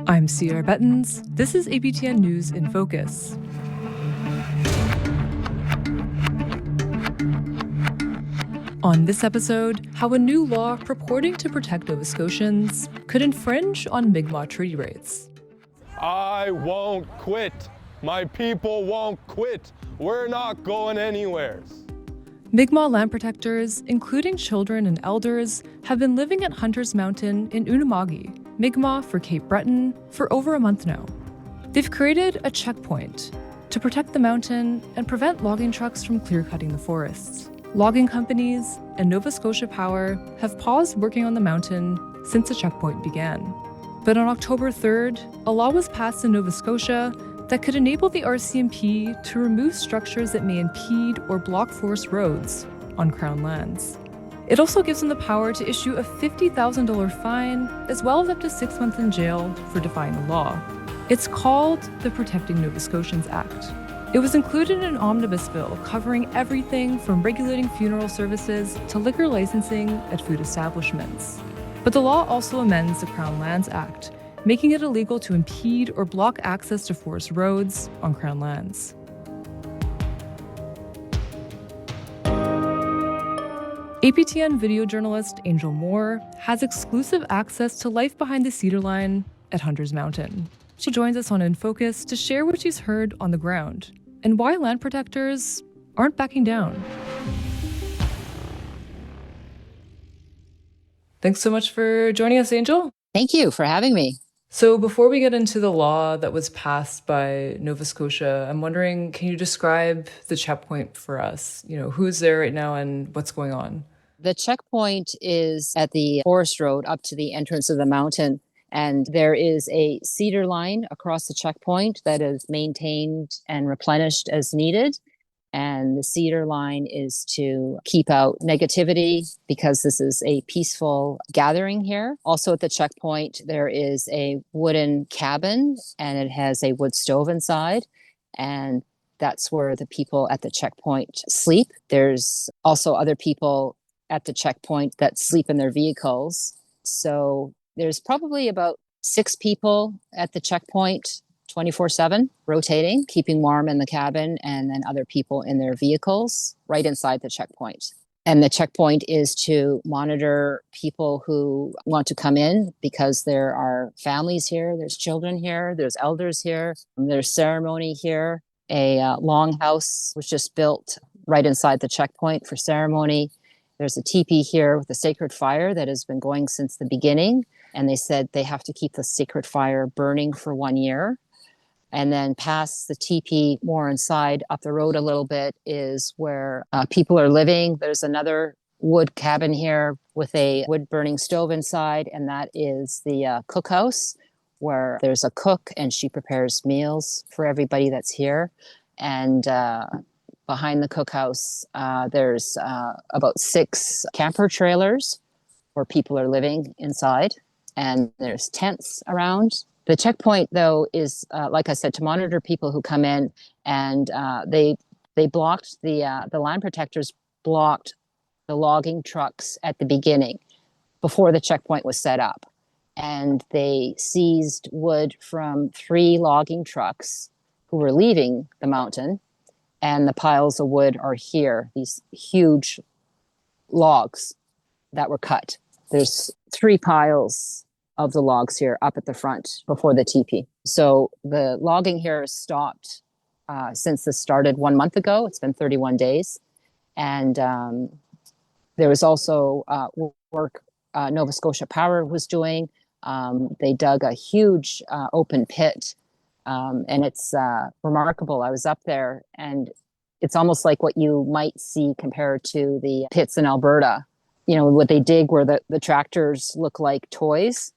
I'm Cierra Bettens. This is APTN News InFocus. On this episode, how a new law purporting to protect Nova Scotians could infringe on Mi'kmaq treaty rights. I won't quit. My people won't quit. We're not going anywhere. Mi'kmaq land protectors, including children and elders, have been living at Hunter's Mountain in Unama'ki, Mi'kmaq for Cape Breton, for over a month now. They've created a checkpoint to protect the mountain and prevent logging trucks from clear-cutting the forests. Logging companies and Nova Scotia Power have paused working on the mountain since the checkpoint began. But on October 3rd, a law was passed in Nova Scotia that could enable the RCMP to remove structures that may impede or block forest roads on Crown lands. It also gives them the power to issue a $50,000 fine, as well as up to 6 months in jail for defying the law. It's called the Protecting Nova Scotians Act. It was included in an omnibus bill covering everything from regulating funeral services to liquor licensing at food establishments. But the law also amends the Crown Lands Act, making it illegal to impede or block access to forest roads on Crown lands. APTN video journalist Angel Moore has exclusive access to life behind the cedar line at Hunter's Mountain. She joins us on InFocus to share what she's heard on the ground and why land protectors aren't backing down. Thanks so much for joining us, Angel. Thank you for having me. So before we get into the law that was passed by Nova Scotia, I'm wondering, can you describe the checkpoint for us? Who's there right now and what's going on? The checkpoint is at the forest road up to the entrance of the mountain. And there is a cedar line across the checkpoint that is maintained and replenished as needed. And the cedar line is to keep out negativity because this is a peaceful gathering here. Also at the checkpoint, there is a wooden cabin and it has a wood stove inside. And that's where the people at the checkpoint sleep. There's also other people at the checkpoint that sleep in their vehicles. So there's probably about 6 people at the checkpoint 24/7, rotating, keeping warm in the cabin, and then other people in their vehicles right inside the checkpoint. And the checkpoint is to monitor people who want to come in because there are families here, there's children here, there's elders here, there's ceremony here. A longhouse was just built right inside the checkpoint for ceremony. There's a teepee here with a sacred fire that has been going since the beginning. And they said they have to keep the sacred fire burning for 1 year. And then past the teepee, more inside, up the road a little bit, is where people are living. There's another wood cabin here with a wood-burning stove inside, and that is the cookhouse, where there's a cook, and she prepares meals for everybody that's here. And behind the cookhouse, there's about 6 camper trailers where people are living inside, and there's tents around. The checkpoint, though, is, like I said, to monitor people who come in, and they blocked the land protectors blocked the logging trucks at the beginning before the checkpoint was set up. And they seized wood from 3 logging trucks who were leaving the mountain. And the piles of wood are here, these huge logs that were cut. There's 3 piles of the logs here up at the front before the teepee. So the logging here has stopped since this started 1 month ago. It's been 31 days. And there was also work Nova Scotia Power was doing. They dug a huge open pit. And it's remarkable. I was up there and it's almost like what you might see compared to the pits in Alberta. What they dig where the tractors look like toys,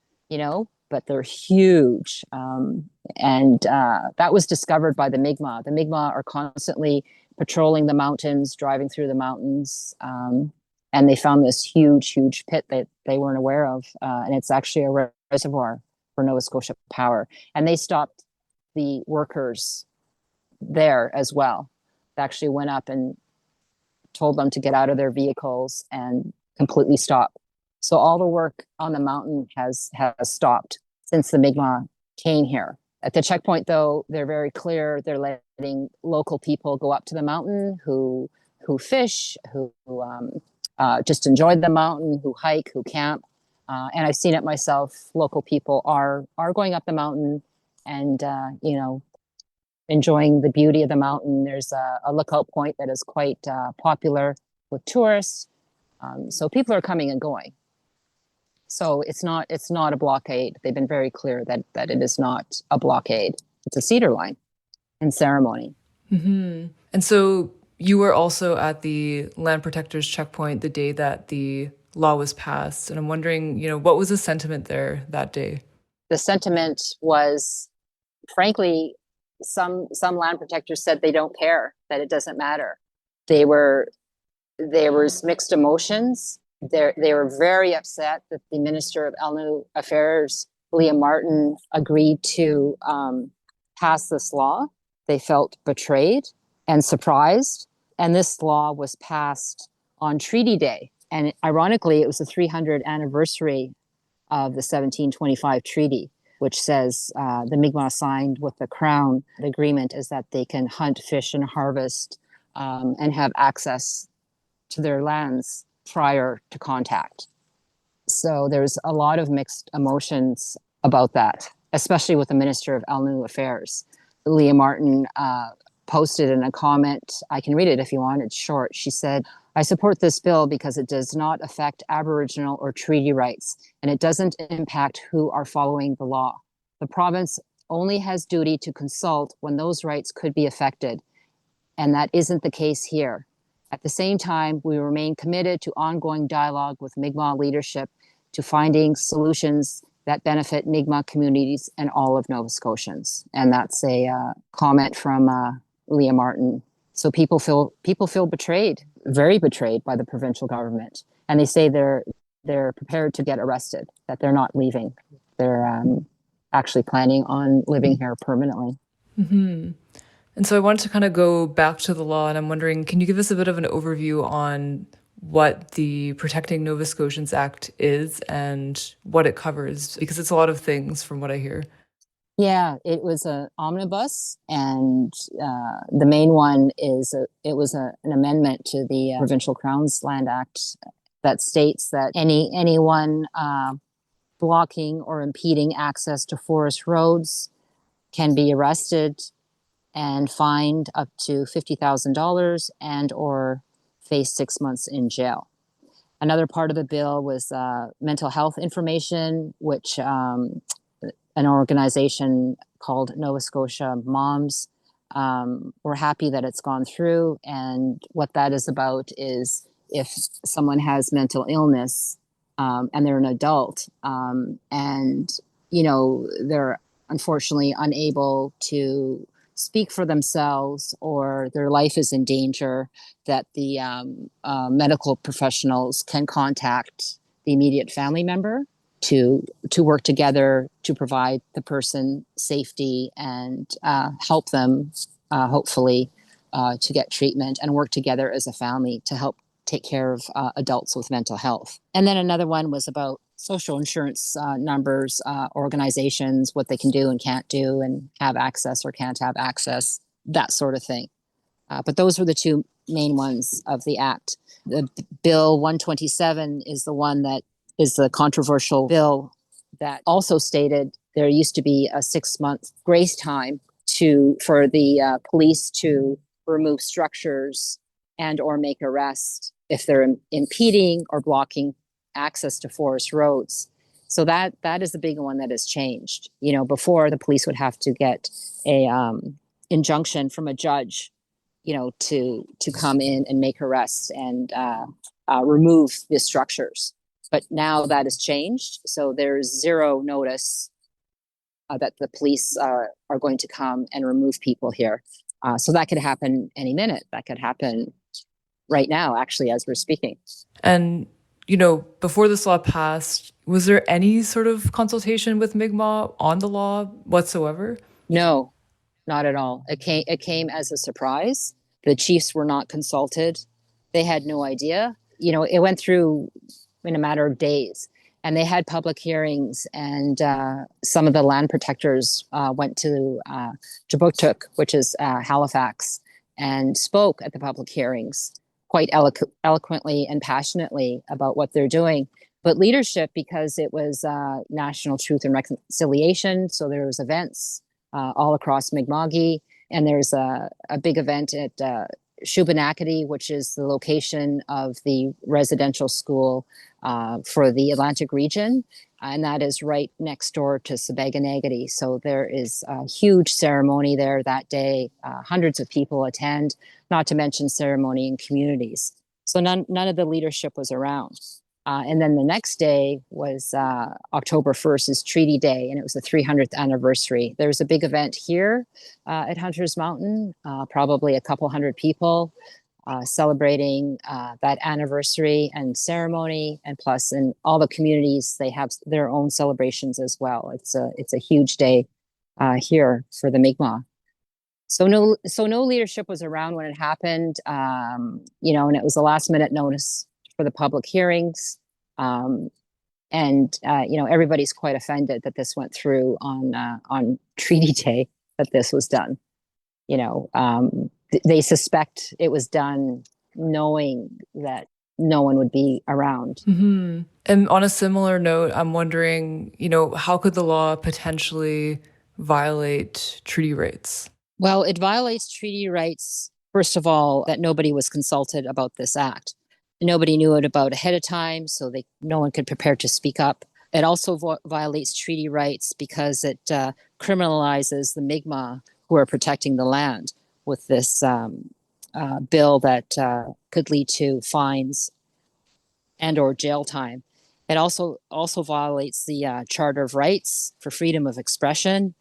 but they're huge. And that was discovered by the Mi'kmaq. The Mi'kmaq are constantly patrolling the mountains, driving through the mountains. And they found this huge, huge pit that they weren't aware of. And it's actually a reservoir for Nova Scotia Power. And they stopped the workers there as well. They actually went up and told them to get out of their vehicles and completely stop. So all the work on the mountain has stopped since the Mi'kmaq came here. At the checkpoint, though, they're very clear. They're letting local people go up to the mountain who fish, who just enjoy the mountain, who hike, who camp. And I've seen it myself. Local people are going up the mountain and, enjoying the beauty of the mountain. There's a lookout point that is quite popular with tourists. So people are coming and going. So it's not a blockade. They've been very clear that it is not a blockade. It's a cedar line in ceremony. Mm-hmm. And so you were also at the land protectors checkpoint the day that the law was passed. And I'm wondering, what was the sentiment there that day? The sentiment was, frankly, some land protectors said they don't care, that it doesn't matter. There was mixed emotions. They were very upset that the Minister of Elnu Affairs, Leah Martin, agreed to pass this law. They felt betrayed and surprised. And this law was passed on Treaty Day. And ironically, it was the 300th anniversary of the 1725 Treaty, which says the Mi'kmaq signed with the Crown. The agreement is that they can hunt, fish, and harvest and have access to their lands prior to contact. So there's a lot of mixed emotions about that, especially with the Minister of Elnu Affairs. Leah Martin posted in a comment, I can read it if you want, it's short. She said, "I support this bill because it does not affect Aboriginal or treaty rights, and it doesn't impact who are following the law. The province only has duty to consult when those rights could be affected, and that isn't the case here. At the same time, we remain committed to ongoing dialogue with Mi'kmaq leadership to finding solutions that benefit Mi'kmaq communities and all of Nova Scotians." And that's a comment from Leah Martin. So people feel betrayed, very betrayed by the provincial government, and they say they're prepared to get arrested, that they're not leaving. They're actually planning on living here permanently. Mm-hmm. And so I wanted to kind of go back to the law, and I'm wondering, can you give us a bit of an overview on what the Protecting Nova Scotians Act is and what it covers? Because it's a lot of things from what I hear. Yeah, it was an omnibus, and the main one is it was an amendment to the Provincial Crown's Land Act that states that anyone blocking or impeding access to forest roads can be arrested and fined up to $50,000 and or face 6 months in jail. Another part of the bill was mental health information, which an organization called Nova Scotia Moms. We're happy that it's gone through. And what that is about is if someone has mental illness and they're an adult and, they're unfortunately unable to speak for themselves or their life is in danger, that the medical professionals can contact the immediate family member to work together to provide the person safety and help them hopefully to get treatment and work together as a family to help take care of adults with mental health. And then another one was about social insurance numbers, organizations, what they can do and can't do and have access or can't have access, that sort of thing. But those were the two main ones of the Act. The Bill 127 is the one that is the controversial bill that also stated there used to be a 6-month grace time for the police to remove structures and or make arrests if they're impeding or blocking access to forest roads. So that is the big one that has changed. Before the police would have to get a injunction from a judge, to come in and make arrests and remove the structures. But now that has changed. So there's zero notice that the police are going to come and remove people here. So that could happen any minute. That could happen right now, actually, as we're speaking. And, before this law passed, was there any sort of consultation with Mi'kmaq on the law whatsoever? No, not at all. It came as a surprise. The chiefs were not consulted. They had no idea. It went through in a matter of days. and they had public hearings, and some of the land protectors went to Jabuktuk, which is Halifax, and spoke at the public hearings quite eloquently and passionately about what they're doing. But leadership, because it was National Truth and Reconciliation, so there was events all across Mi'kma'ki, and there's a big event at Shubenacadie, which is the location of the residential school for the Atlantic region, and that is right next door to Sebeganagadi. So there is a huge ceremony there that day. Hundreds of people attend, not to mention ceremony in communities. So none of the leadership was around. And then the next day was October 1st is Treaty Day, and it was the 300th anniversary. There was a big event here at Hunter's Mountain, probably a couple hundred people celebrating that anniversary and ceremony. And plus, in all the communities, they have their own celebrations as well. It's a huge day here for the Mi'kmaq. So no leadership was around when it happened, and it was a last minute notice for the public hearings. Everybody's quite offended that this went through on Treaty Day, that this was done. They suspect it was done knowing that no one would be around. Mm-hmm. And on a similar note, I'm wondering, how could the law potentially violate treaty rights? Well, it violates treaty rights, first of all, that nobody was consulted about this act. Nobody knew it about ahead of time, so no one could prepare to speak up. It also violates treaty rights because it criminalizes the Mi'kmaq who are protecting the land with this bill that could lead to fines and or jail time. It also violates the Charter of Rights for freedom of expression,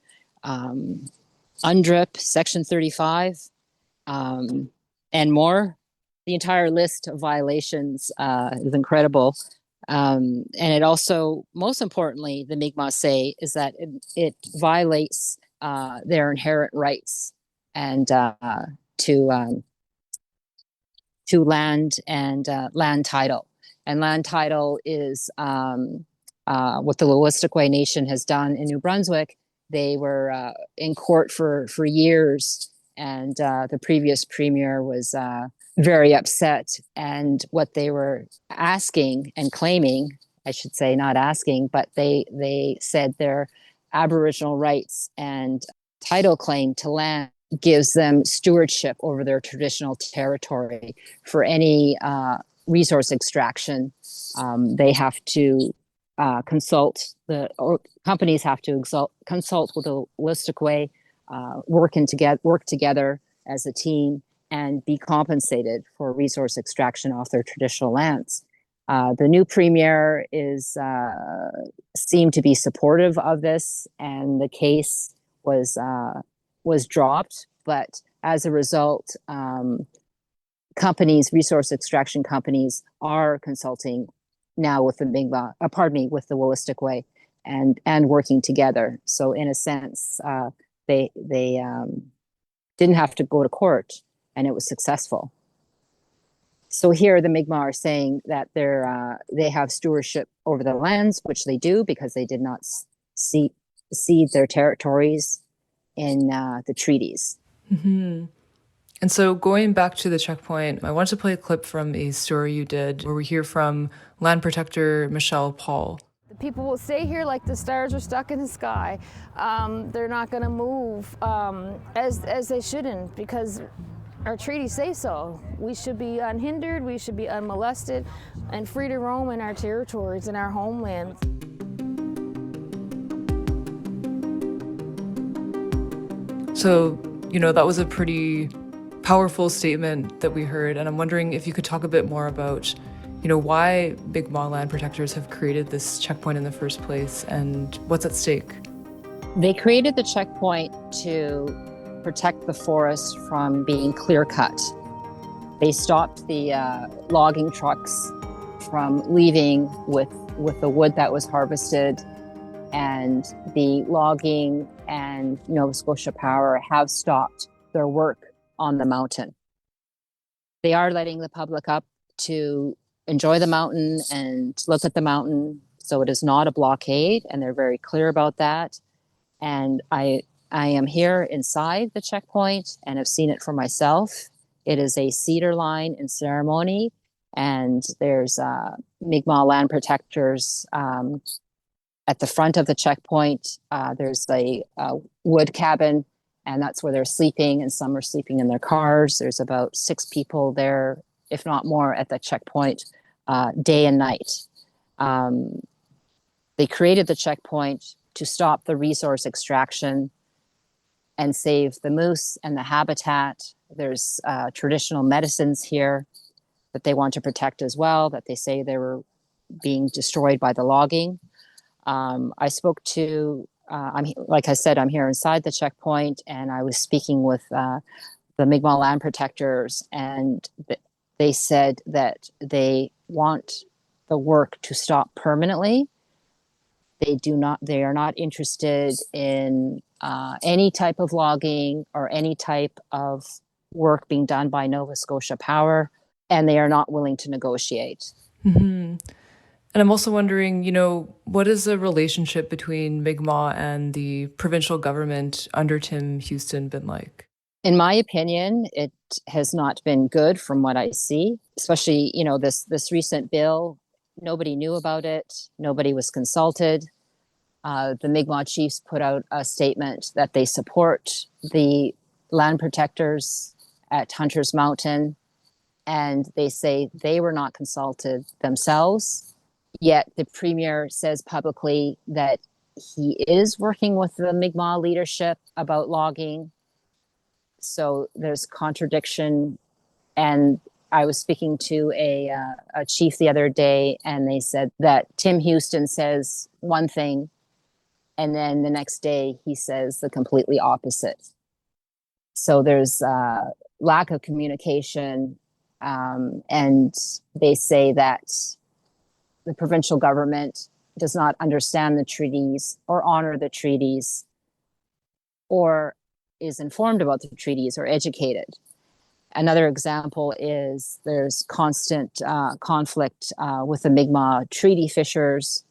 UNDRIP, Section 35, and more. The entire list of violations is incredible. And it also, most importantly, the Mi'kmaq say, is that it violates their inherent rights and to land and land title. And land title is what the Wolastoqey Nation has done in New Brunswick. They were in court for years, and the previous premier was very upset. And what they were asking and claiming, I should say, not asking, but they said their Aboriginal rights and title claim to land gives them stewardship over their traditional territory. For any resource extraction, they have to companies have to consult with the Wolastoqey, work together as a team, and be compensated for resource extraction off their traditional lands. The new premier seemed to be supportive of this, and the case was dropped. But as a result, resource extraction companies, are consulting now with the with the Wolastoqey, and working together. So in a sense, they didn't have to go to court, and it was successful. So here the Mi'kmaq are saying that they have stewardship over the lands, which they do because they did not cede their territories in the treaties. Mm-hmm. And so going back to the checkpoint, I wanted to play a clip from a story you did where we hear from land protector Michelle Paul. The people will stay here like the stars are stuck in the sky. They're not going to move as they shouldn't, because our treaties say so. We should be unhindered, we should be unmolested, and free to roam in our territories and our homelands. So, that was a pretty powerful statement that we heard, and I'm wondering if you could talk a bit more about, why Mi'kmaq land protectors have created this checkpoint in the first place and what's at stake. They created the checkpoint to protect the forest from being clear-cut. They stopped the logging trucks from leaving with the wood that was harvested, and the logging and Nova Scotia Power have stopped their work on the mountain. They are letting the public up to enjoy the mountain and look at the mountain, So it is not a blockade, and they're very clear about that. And I am here inside the checkpoint and have seen it for myself. It is a cedar line in ceremony, and there's Mi'kmaq land protectors at the front of the checkpoint. There's a wood cabin, and that's where they're sleeping, and some are sleeping in their cars. There's about 6 people there, if not more, at the checkpoint day and night. They created the checkpoint to stop the resource extraction and save the moose and the habitat. There's traditional medicines here that they want to protect as well, that they say they were being destroyed by the logging. I spoke to, like I said, I'm here inside the checkpoint, and I was speaking with the Mi'kmaq land protectors, and they said that they want the work to stop permanently. They are not interested in any type of logging or any type of work being done by Nova Scotia Power, and they are not willing to negotiate. Mm-hmm. And I'm also wondering, what is the relationship between Mi'kmaq and the provincial government under Tim Houston been like? In my opinion, it has not been good from what I see, especially, this recent bill. Nobody knew about it. Nobody was consulted. The Mi'kmaq chiefs put out a statement that they support the land protectors at Hunter's Mountain, and they say they were not consulted themselves. Yet the premier says publicly that he is working with the Mi'kmaq leadership about logging. So there's contradiction. And I was speaking to a chief the other day, and they said that Tim Houston says one thing, and then the next day he says the completely opposite. So there's lack of communication, and they say that the provincial government does not understand the treaties or honor the treaties or is informed about the treaties or educated. Another example is there's constant conflict with the Mi'kmaq treaty fishers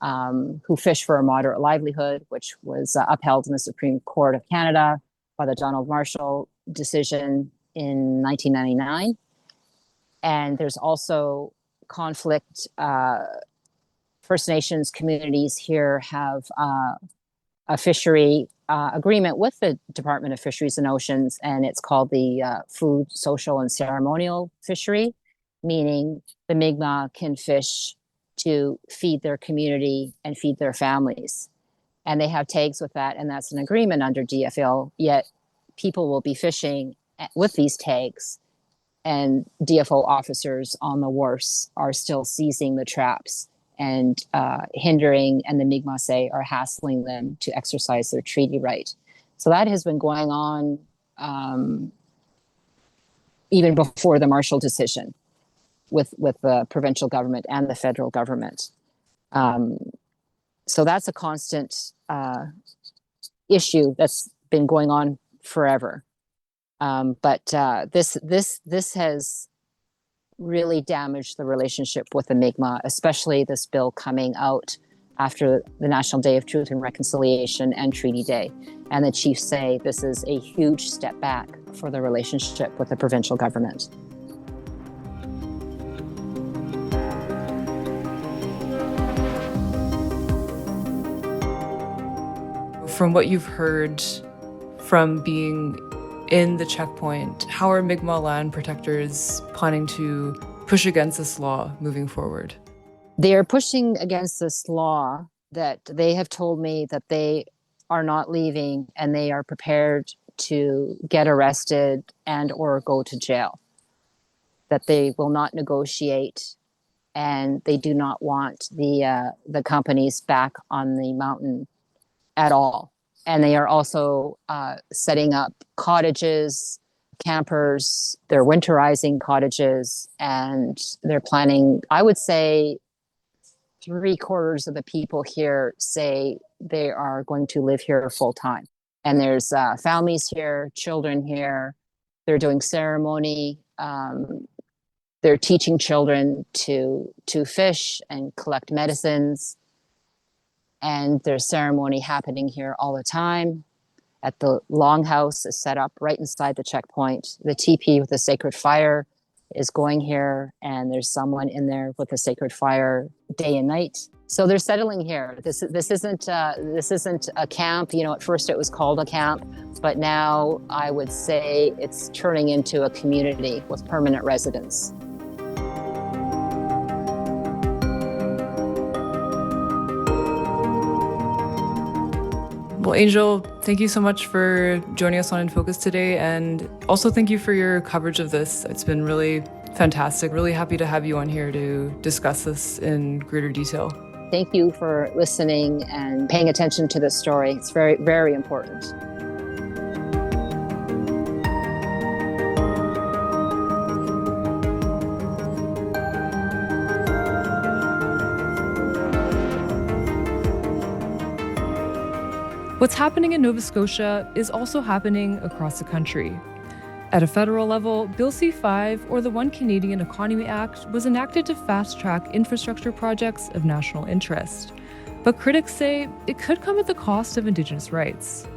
who fish for a moderate livelihood, which was upheld in the Supreme Court of Canada by the Donald Marshall decision in 1999. And there's also conflict. First Nations communities here have a fishery agreement with the Department of Fisheries and Oceans, and it's called the Food, Social, and Ceremonial Fishery, meaning the Mi'kmaq can fish to feed their community and feed their families. And they have tags with that, and that's an agreement under DFL, yet people will be fishing with these tags, and DFO officers on the wharfs are still seizing the traps and hindering, and the Mi'kmaq say are hassling them to exercise their treaty right. So that has been going on even before the Marshall decision with the provincial government and the federal government. So that's a constant issue that's been going on forever. But this has really damaged the relationship with the Mi'kmaq, especially this bill coming out after the National Day of Truth and Reconciliation and Treaty Day. And the chiefs say this is a huge step back for the relationship with the provincial government. From what you've heard from being in the checkpoint, how are Mi'kmaq land protectors planning to push against this law moving forward? They are pushing against this law that they have told me that they are not leaving, and they are prepared to get arrested and or go to jail. That they will not negotiate, and they do not want the companies back on the mountain at all. And they are also setting up cottages, campers, they're winterizing cottages, and they're planning, I would say 3/4 of the people here say they are going to live here full time. And there's families here, children here, they're doing ceremony, they're teaching children to fish and collect medicines. And there's ceremony happening here all the time. At the longhouse is set up right inside the checkpoint. The teepee with the sacred fire is going here, and there's someone in there with a sacred fire day and night. So they're settling here. This isn't a camp. You know, at first it was called a camp, but now I would say it's turning into a community with permanent residents. Well, Angel, thank you so much for joining us on In Focus today, and also thank you for your coverage of this. It's been really fantastic. Really happy to have you on here to discuss this in greater detail. Thank you for listening and paying attention to this story. It's very, very important. What's happening in Nova Scotia is also happening across the country. At a federal level, Bill C-5, or the One Canadian Economy Act, was enacted to fast-track infrastructure projects of national interest. But critics say it could come at the cost of Indigenous rights.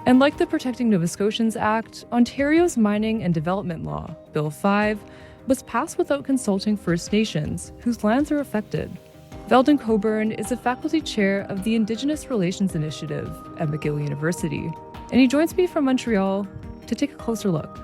And like the Protecting Nova Scotians Act, Ontario's mining and development law, Bill 5, was passed without consulting First Nations, whose lands are affected. Veldon Coburn is a faculty chair of the Indigenous Relations Initiative at McGill University, and he joins me from Montreal to take a closer look.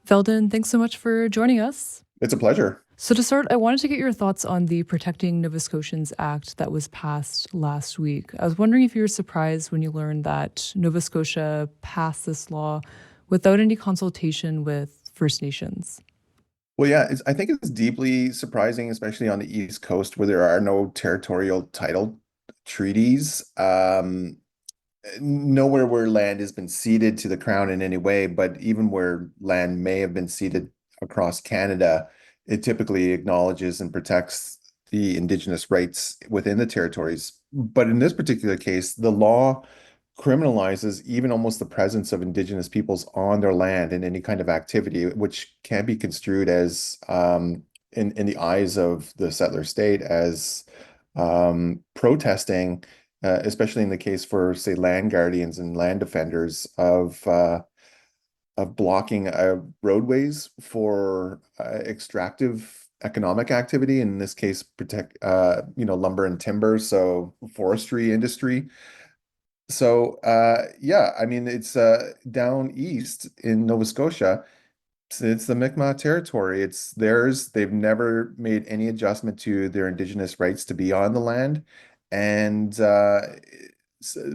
Veldon, thanks so much for joining us. It's a pleasure. So to start, I wanted to get your thoughts on the Protecting Nova Scotians Act that was passed last week. I was wondering if you were surprised when you learned that Nova Scotia passed this law without any consultation with First Nations. Well, yeah, I think it's deeply surprising, especially on the East Coast where there are no territorial title treaties. Nowhere where land has been ceded to the Crown in any way, but even where land may have been ceded across Canada, it typically acknowledges and protects the Indigenous rights within the territories. But in this particular case, the law criminalizes even almost the presence of Indigenous peoples on their land in any kind of activity, which can be construed as, in the eyes of the settler state, as protesting, especially in the case for, say, land guardians and land defenders of blocking roadways for extractive economic activity. In this case, protect lumber and timber, so forestry industry. So, yeah, I mean, it's down east in Nova Scotia. It's the Mi'kmaq territory. It's theirs. They've never made any adjustment to their Indigenous rights to be on the land. And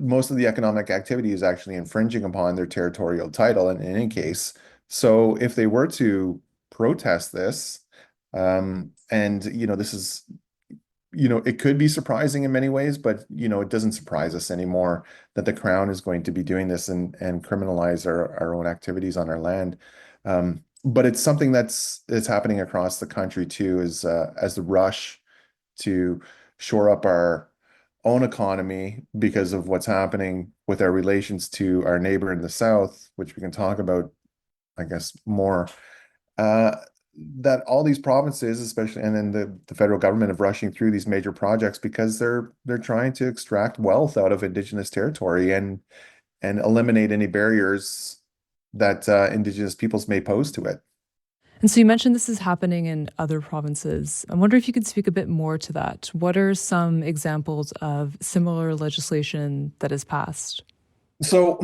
most of the economic activity is actually infringing upon their territorial title in any case. So if they were to protest this, and, this is, it could be surprising in many ways, but, it doesn't surprise us anymore that the Crown is going to be doing this and criminalize our own activities on our land. But it's something that's happening across the country too, as the rush to shore up our own economy because of what's happening with our relations to our neighbor in the south, which we can talk about, I guess, more. That all these provinces, especially, and then the federal government, of rushing through these major projects because they're trying to extract wealth out of Indigenous territory and eliminate any barriers that Indigenous peoples may pose to it. And so you mentioned this is happening in other provinces. I wonder if you could speak a bit more to that. What are some examples of similar legislation that is passed? So,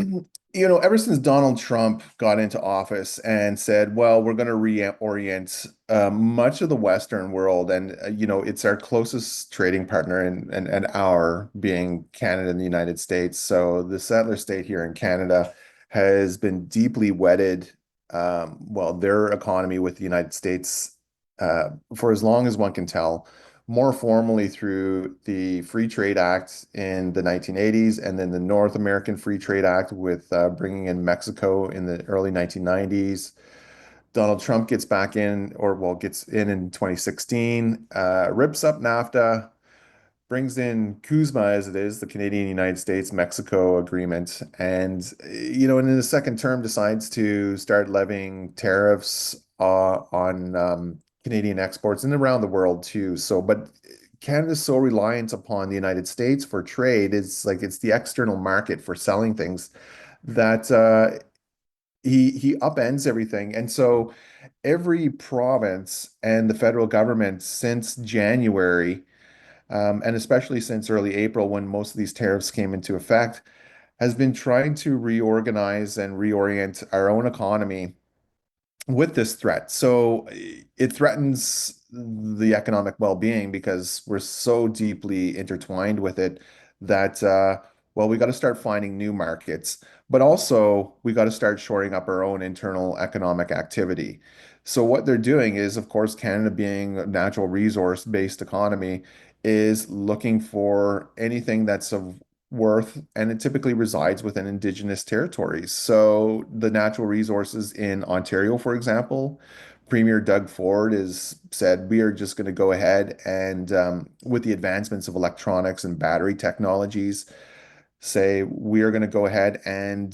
ever since Donald Trump got into office and said, well, we're going to reorient much of the Western world, and, it's our closest trading partner, and our being Canada and the United States. So the settler state here in Canada has been deeply wedded, their economy with the United States for as long as one can tell. More formally through the Free Trade Act in the 1980s, and then the North American Free Trade Act with bringing in Mexico in the early 1990s. Donald Trump gets in 2016, rips up NAFTA, brings in CUSMA, as it is, the Canadian, United States, Mexico agreement, and, in the second term decides to start levying tariffs on Canadian exports and around the world too. So, but Canada's so reliant upon the United States for trade. It's the external market for selling things that he upends everything. And so every province and the federal government since January, and especially since early April when most of these tariffs came into effect, has been trying to reorganize and reorient our own economy with this threat. So it threatens the economic well-being because we're so deeply intertwined with it that well, we got to start finding new markets, but also we got to start shoring up our own internal economic activity. So what they're doing is, of course, Canada being a natural resource-based economy is looking for anything that's of worth, and it typically resides within Indigenous territories. So the natural resources in Ontario, for example, Premier Doug Ford has said we are just going to go ahead and, with the advancements of electronics and battery technologies, say we are going to go ahead and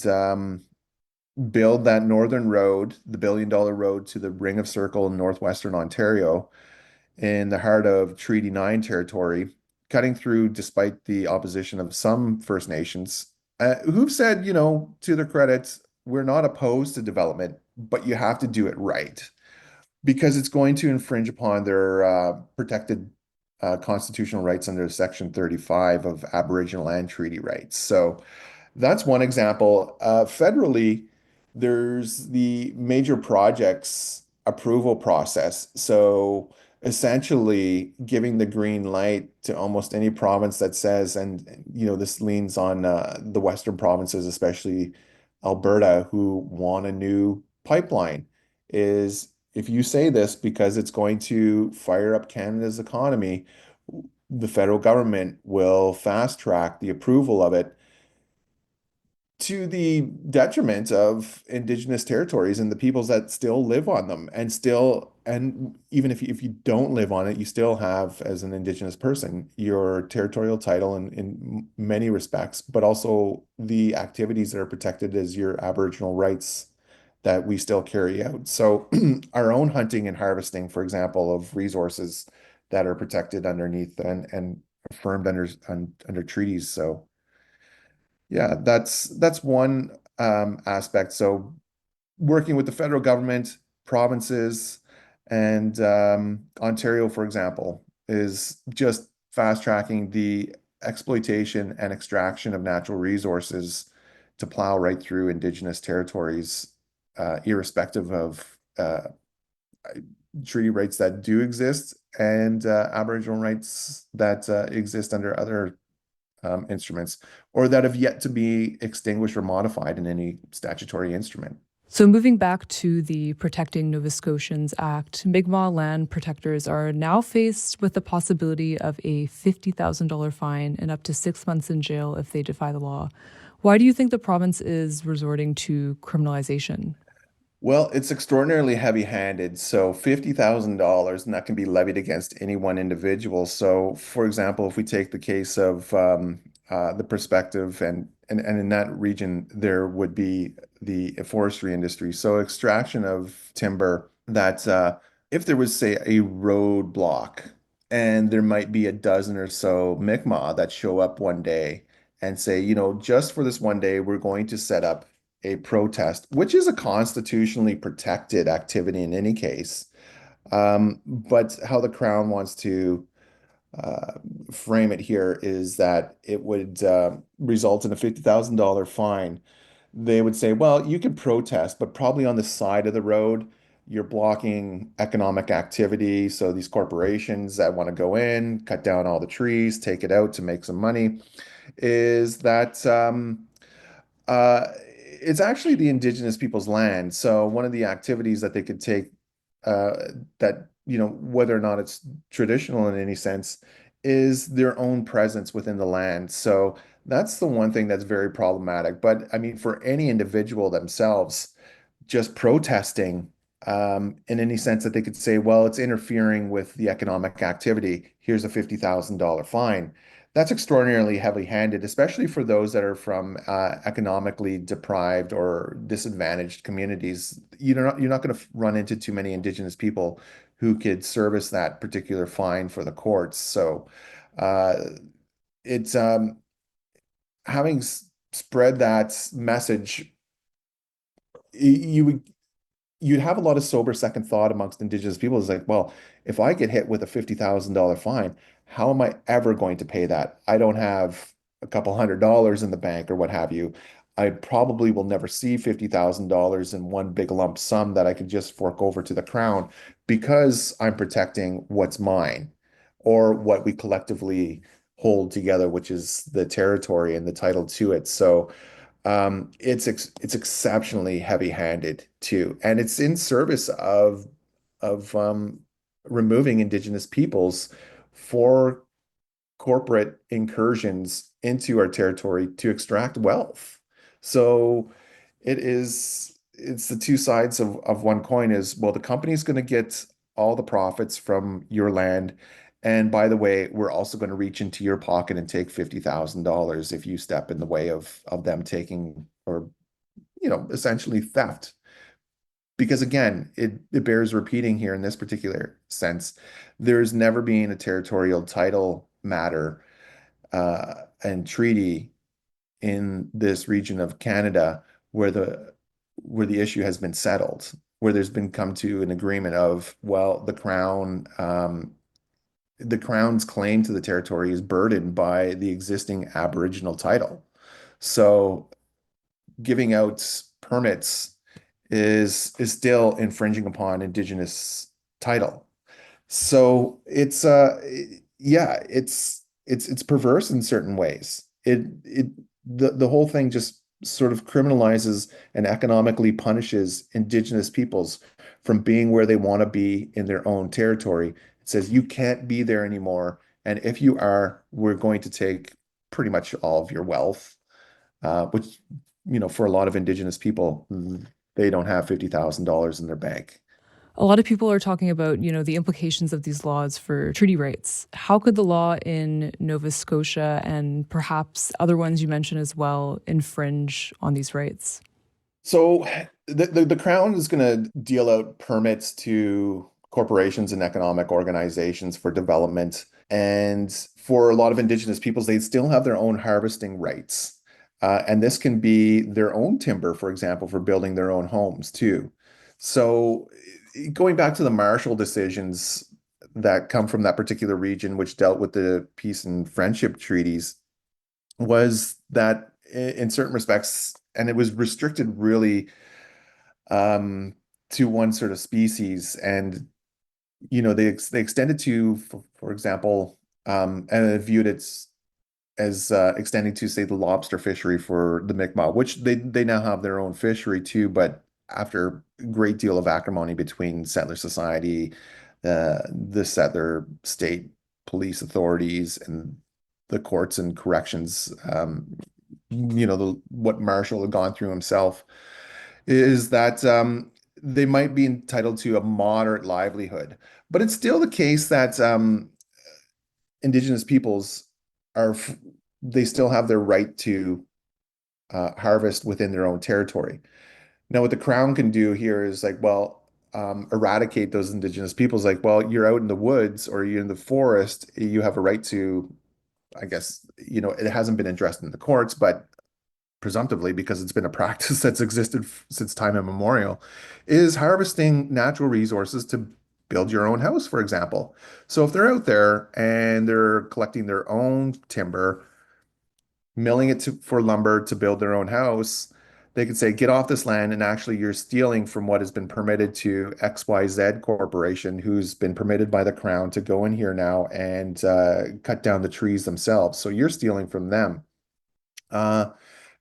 build that northern road, the billion-dollar road to the Ring of Circle in northwestern Ontario in the heart of Treaty 9 territory, cutting through despite the opposition of some First Nations, who've said, to their credit, we're not opposed to development, but you have to do it right because it's going to infringe upon their protected constitutional rights under Section 35 of Aboriginal Land Treaty rights. So that's one example. Federally, there's the major projects approval process. So essentially giving the green light to almost any province that says, and this leans on the Western provinces, especially Alberta, who want a new pipeline, is if you say this because it's going to fire up Canada's economy, the federal government will fast track the approval of it to the detriment of Indigenous territories and the peoples that still live on them and even if you don't live on it, you still have, as an Indigenous person, your territorial title in many respects, but also the activities that are protected as your Aboriginal rights that we still carry out. So our own hunting and harvesting, for example, of resources that are protected underneath and affirmed under treaties. So yeah, that's one aspect. So working with the federal government, provinces, and Ontario, for example, is just fast tracking the exploitation and extraction of natural resources to plow right through Indigenous territories, irrespective of treaty rights that do exist and Aboriginal rights that exist under other instruments or that have yet to be extinguished or modified in any statutory instrument. So moving back to the Protecting Nova Scotians Act, Mi'kmaq land protectors are now faced with the possibility of a $50,000 fine and up to 6 months in jail if they defy the law. Why do you think the province is resorting to criminalization? Well, it's extraordinarily heavy-handed. So $50,000, and that can be levied against any one individual. So, for example, if we take the case of the perspective, and in that region, there would be the forestry industry. So extraction of timber that if there was, say, a roadblock, and there might be a dozen or so Mi'kmaq that show up one day and say, just for this one day, we're going to set up a protest, which is a constitutionally protected activity in any case. But how the Crown wants to uh, frame it here is that it would result in a $50,000 fine. They would say, well, you can protest, but probably on the side of the road, you're blocking economic activity. So these corporations that want to go in, cut down all the trees, take it out to make some money, is that it's actually the Indigenous people's land. So one of the activities that they could take, that, whether or not it's traditional in any sense, is their own presence within the land. So that's the one thing that's very problematic. But I mean, for any individual themselves, just protesting, in any sense that they could say, well, it's interfering with the economic activity. Here's a $50,000 fine. That's extraordinarily heavy-handed, especially for those that are from economically deprived or disadvantaged communities. You're not going to run into too many Indigenous people who could service that particular fine for the courts. So uh, it's having spread that message, you would you'd have a lot of sober second thought amongst Indigenous people. Is like, well, if I get hit with a $50,000 fine, how am I ever going to pay that? I don't have a couple $100 in the bank or what have you. I probably will never see $50,000 in one big lump sum that I could just fork over to the Crown because I'm protecting what's mine or what we collectively hold together, which is the territory and the title to it. So it's exceptionally heavy-handed too, and it's in service of removing Indigenous peoples for corporate incursions into our territory to extract wealth. So it's the two sides of one coin is, well, the company's going to get all the profits from your land. And by the way, we're also going to reach into your pocket and take $50,000 if you step in the way of them taking or, essentially theft. Because again, it bears repeating here in this particular sense. There's never been a territorial title matter and treaty in this region of Canada where the issue has been settled, where there's been come to an agreement of, well, the Crown's claim to the territory is burdened by the existing Aboriginal title. So giving out permits is still infringing upon Indigenous title. So yeah, it's perverse in certain ways. The whole thing just sort of criminalizes and economically punishes Indigenous peoples from being where they want to be in their own territory. It says you can't be there anymore, and if you are, we're going to take pretty much all of your wealth, which, for a lot of Indigenous people, they don't have $50,000 in their bank. A lot of people are talking about, the implications of these laws for treaty rights. How could the law in Nova Scotia and perhaps other ones you mentioned as well infringe on these rights? So the Crown is going to deal out permits to corporations and economic organizations for development. And for a lot of Indigenous peoples, they still have their own harvesting rights. And this can be their own timber, for example, for building their own homes too. So going back to the Marshall decisions that come from that particular region, which dealt with the peace and friendship treaties, was that in certain respects, and it was restricted really to one sort of species, and they extended to, for example, and viewed it as extending to, say, the lobster fishery for the Mi'kmaq, which they now have their own fishery too, but after a great deal of acrimony between settler society, the settler state police authorities, and the courts and corrections, what Marshall had gone through himself, is that they might be entitled to a moderate livelihood. But it's still the case that Indigenous peoples are, they still have their right to harvest within their own territory. Now, what the Crown can do here is like, well, eradicate those Indigenous peoples. Like, well, you're out in the woods or you're in the forest, you have a right to, I guess, it hasn't been addressed in the courts, but presumptively, because it's been a practice that's existed since time immemorial, is harvesting natural resources to build your own house, for example. So if they're out there and they're collecting their own timber, milling it for lumber to build their own house, they could say, get off this land, and actually you're stealing from what has been permitted to XYZ Corporation, who's been permitted by the Crown to go in here now and cut down the trees themselves. So you're stealing from them.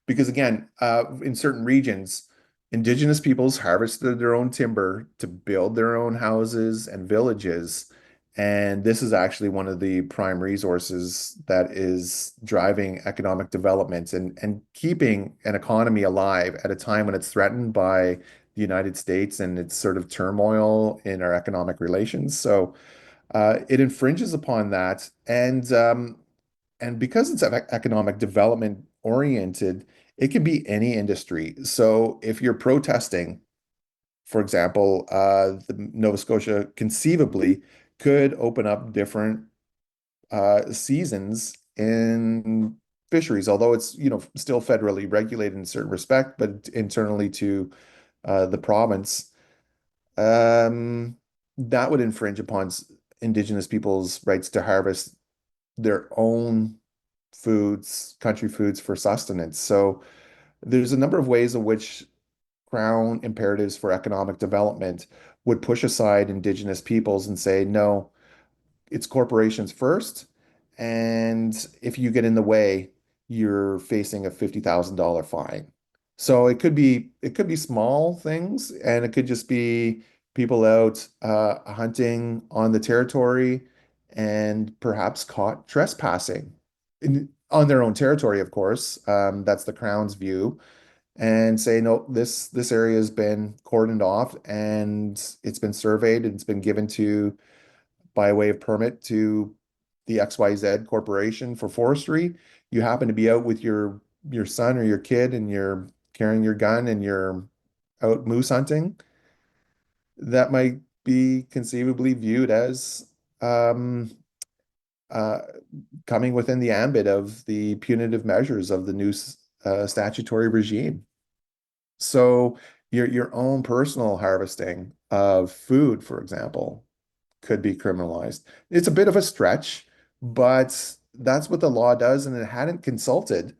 Because again, in certain regions, Indigenous peoples harvested their own timber to build their own houses and villages. And this is actually one of the prime resources that is driving economic development and keeping an economy alive at a time when it's threatened by the United States and its sort of turmoil in our economic relations. So it infringes upon that. And And because it's economic development oriented, it can be any industry. So if you're protesting, for example, the Nova Scotia conceivably could open up different seasons in fisheries, although it's, still federally regulated in a certain respect, but internally to the province, um, that would infringe upon Indigenous people's rights to harvest their own foods, country foods for sustenance. So there's a number of ways in which Crown imperatives for economic development would push aside Indigenous peoples and say, no, it's corporations first. And if you get in the way, you're facing a $50,000 fine. So it could be small things, and it could just be people out hunting on the territory and perhaps caught trespassing on their own territory, of course. That's the Crown's view, and say, no, this area has been cordoned off and it's been surveyed and it's been given to by way of permit to the XYZ Corporation for forestry. You happen to be out with your son or your kid and you're carrying your gun and you're out moose hunting, that might be conceivably viewed as um, uh, coming within the ambit of the punitive measures of the new statutory regime. So your own personal harvesting of food, for example, could be criminalized. It's a bit of a stretch, but that's what the law does, and it hadn't consulted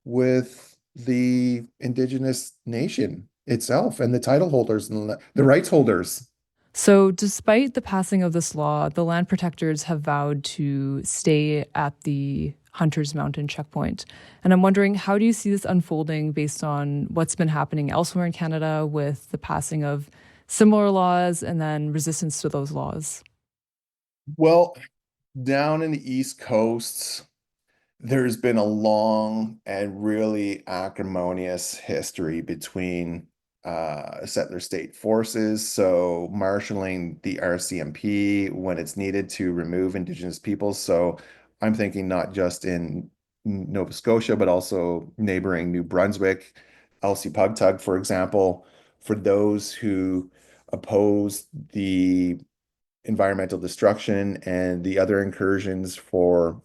with the Indigenous nation itself and the title holders and the rights holders. So, despite the passing of this law, the land protectors have vowed to stay at the Hunters Mountain checkpoint. And I'm wondering, how do you see this unfolding based on what's been happening elsewhere in Canada with the passing of similar laws and then resistance to those laws? Well, down in the East Coast, there's been a long and really acrimonious history between settler state forces, so marshaling the RCMP when it's needed to remove Indigenous peoples. So I'm thinking not just in Nova Scotia, but also neighboring New Brunswick, Elsie Pugtug, for example, for those who oppose the environmental destruction and the other incursions for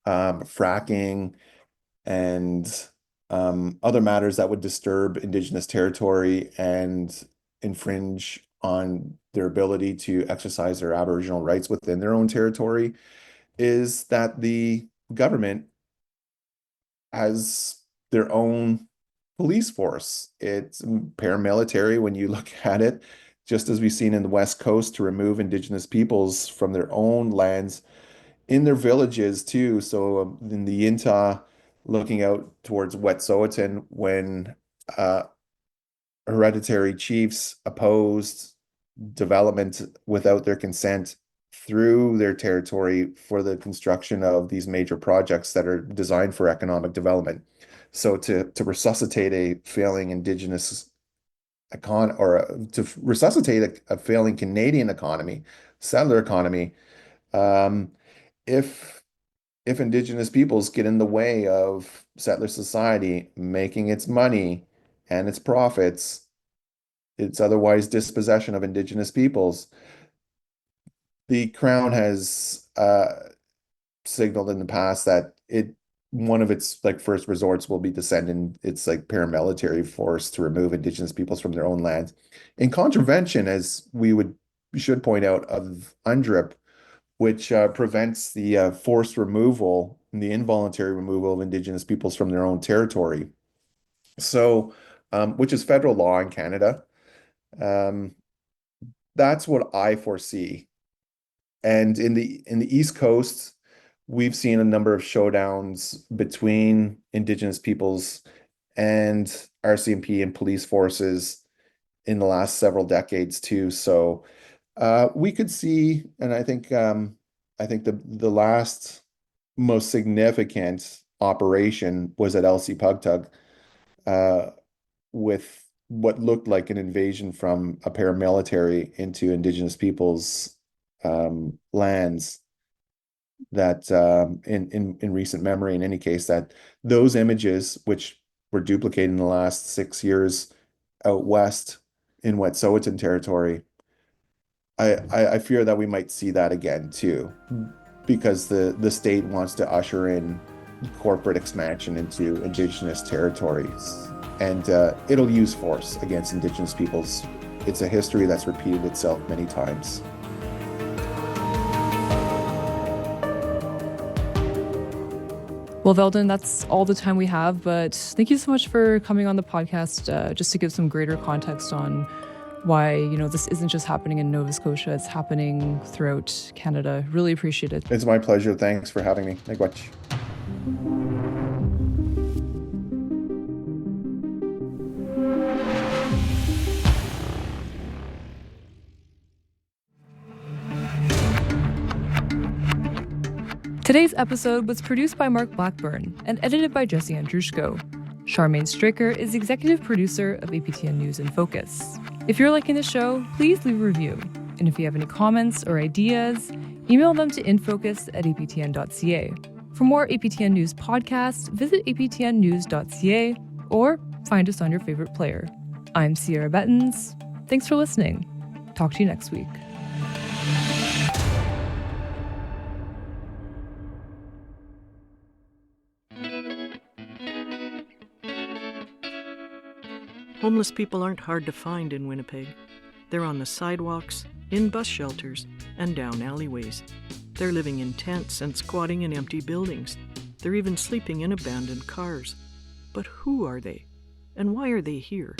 fracking and other matters that would disturb Indigenous territory and infringe on their ability to exercise their Aboriginal rights within their own territory, is that the government has their own police force. It's paramilitary when you look at it, just as we've seen in the West Coast to remove Indigenous peoples from their own lands in their villages too. So in the Yintah, looking out towards Wet'suwet'en, when uh, hereditary chiefs opposed development without their consent through their territory for the construction of these major projects that are designed for economic development. So to resuscitate a failing Indigenous to resuscitate a failing Canadian economy, settler economy, um, if Indigenous peoples get in the way of settler society making its money and its profits, its otherwise dispossession of Indigenous peoples, the Crown has signaled in the past that one of its like first resorts will be to send in its like paramilitary force to remove Indigenous peoples from their own lands in contravention, as should point out, of UNDRIP, which prevents the forced removal and the involuntary removal of Indigenous peoples from their own territory. So, which is federal law in Canada. Um, that's what I foresee. And in the East Coast, we've seen a number of showdowns between Indigenous peoples and RCMP and police forces in the last several decades too. So we could see, and I think the last most significant operation was at Elsie Pugtug, uh, with what looked like an invasion from a paramilitary into Indigenous people's lands. that in recent memory, in any case, that those images, which were duplicated in the last 6 years out west in Wet'suwet'en territory, I fear that we might see that again too, because the state wants to usher in corporate expansion into Indigenous territories, and it'll use force against Indigenous peoples. It's a history that's repeated itself many times. Well, Veldon, that's all the time we have, but thank you so much for coming on the podcast just to give some greater context on why, this isn't just happening in Nova Scotia, it's happening throughout Canada. Really appreciate it. It's my pleasure. Thanks for having me. Miigwech. Today's episode was produced by Mark Blackburn and edited by Jesse Andrushko. Charmaine Stricker is executive producer of APTN News InFocus. If you're liking the show, please leave a review. And if you have any comments or ideas, email them to infocus@aptn.ca. For more APTN News podcasts, visit aptnnews.ca or find us on your favorite player. I'm Cierra Bettens. Thanks for listening. Talk to you next week. Homeless people aren't hard to find in Winnipeg. They're on the sidewalks, in bus shelters, and down alleyways. They're living in tents and squatting in empty buildings. They're even sleeping in abandoned cars. But who are they? And why are they here?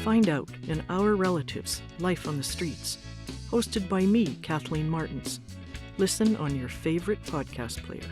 Find out in Our Relatives, Life on the Streets, hosted by me, Kathleen Martins. Listen on your favorite podcast player.